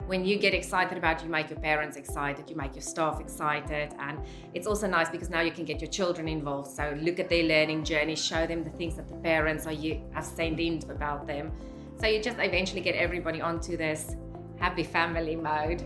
when you get excited about it, you make your parents excited, you make your staff excited. And it's also nice because now you can get your children involved. So look at their learning journey, show them the things that the parents or you have sent in about them. So you just eventually get everybody onto this happy family mode.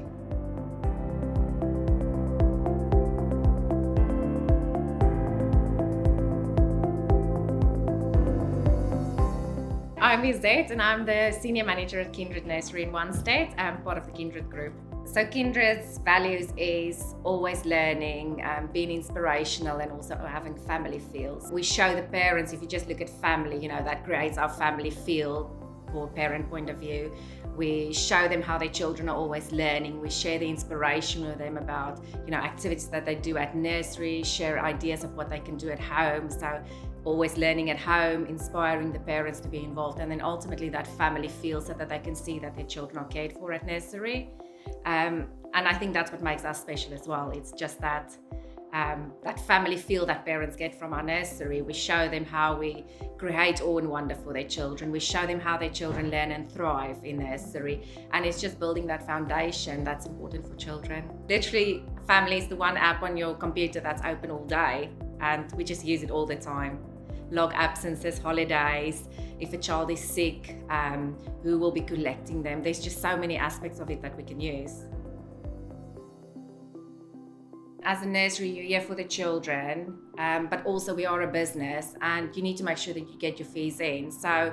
I'm Izette and I'm the Senior Manager at Kindred Nursery in Wanstead. I'm part of the Kindred group. So Kindred's values is always learning, being inspirational and also having family feels. We show the parents, if you just look at family, that creates our family feel for parent point of view. We show them how their children are always learning. We share the inspiration with them about, activities that they do at nursery, share ideas of what they can do at home. So always learning at home, inspiring the parents to be involved, and then ultimately that family feels so that they can see that their children are cared for at nursery. And I think that's what makes us special as well. It's just that family feel that parents get from our nursery. We show them how we create awe and wonder for their children. We show them how their children learn and thrive in nursery. And it's just building that foundation that's important for children. Literally, family is the one app on your computer that's open all day, and we just use it all the time. Log absences, holidays, if a child is sick, who will be collecting them. There's just so many aspects of it that we can use. As a nursery, you're here for the children, but also we are a business and you need to make sure that you get your fees in. So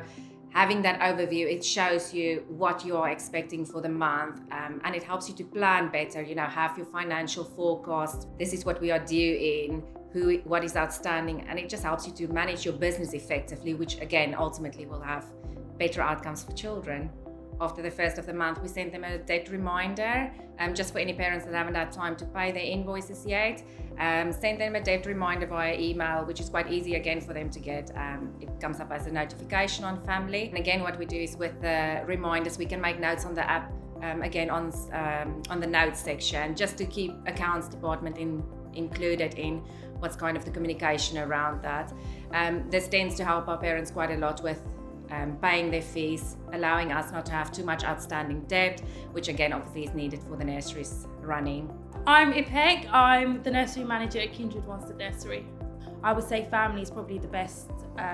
having that overview, it shows you what you are expecting for the month, and it helps you to plan better, have your financial forecast. This is what we are due in, what is outstanding, and it just helps you to manage your business effectively, which again, ultimately will have better outcomes for children. After the first of the month, we send them a debt reminder, just for any parents that haven't had time to pay their invoices yet. Send them a debt reminder via email, which is quite easy again for them to get. It comes up as a notification on family. And again, what we do is with the reminders, we can make notes on the app, again on the notes section, just to keep accounts department included in what's kind of the communication around that. This tends to help our parents quite a lot with paying their fees, allowing us not to have too much outstanding debt, which again obviously is needed for the nurseries running. I'm Ipek, I'm the nursery manager at Kindred Wanstead Nursery. I would say family is probably the best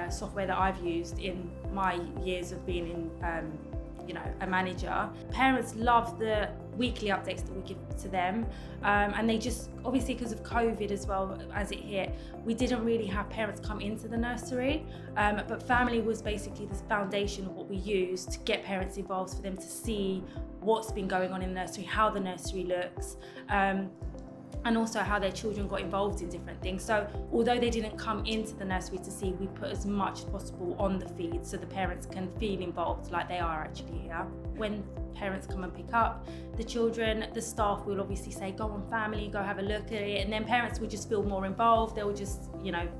software that I've used in my years of being in a manager. Parents love the weekly updates that we give to them, and they just, obviously because of COVID as well as it hit, we didn't really have parents come into the nursery, but family was basically the foundation of what we used to get parents involved, for them to see what's been going on in the nursery, how the nursery looks, and also how their children got involved in different things. So although they didn't come into the nursery to see, we put as much as possible on the feed so the parents can feel involved like they are actually here. When parents come and pick up the children, the staff will obviously say, go on family, go have a look at it, and then parents will just feel more involved. They'll just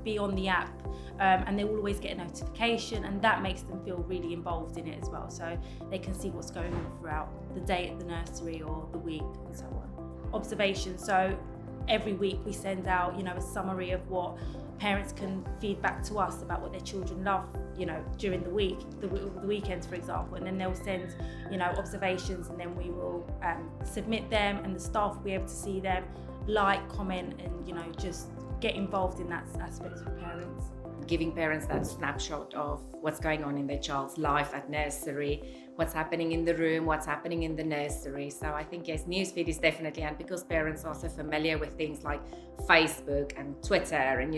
be on the app, and they will always get a notification, and that makes them feel really involved in it as well, so they can see what's going on throughout the day at the nursery or the week and so on. Observations, so every week we send out a summary of what parents can feed back to us about what their children love during the week, the weekends for example, and then they'll send observations, and then we will submit them, and the staff will be able to see them, like, comment, and just get involved in that aspect for parents. Giving parents that snapshot of what's going on in their child's life at nursery, what's happening in the room, what's happening in the nursery. So I think, yes, newsfeed is definitely, and because parents are so familiar with things like Facebook and Twitter, and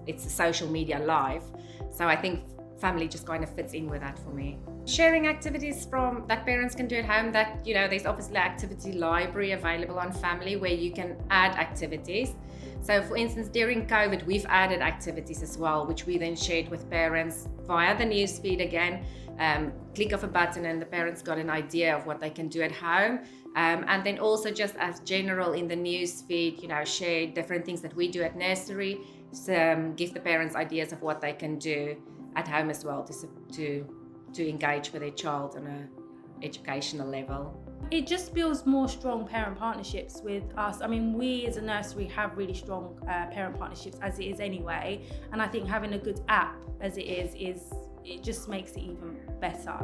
it's a social media life. So I think family just kind of fits in with that for me. Sharing activities that parents can do at home, that there's obviously an activity library available on family where you can add activities. So for instance, during COVID, we've added activities as well, which we then shared with parents via the newsfeed again. Click of a button and the parents got an idea of what they can do at home. And then also just as general in the newsfeed, share different things that we do at nursery, give the parents ideas of what they can do at home as well to engage with their child on an educational level. It just builds more strong parent partnerships with us. I mean, we as a nursery have really strong parent partnerships as it is anyway, and I think having a good app as it is it just makes it even better.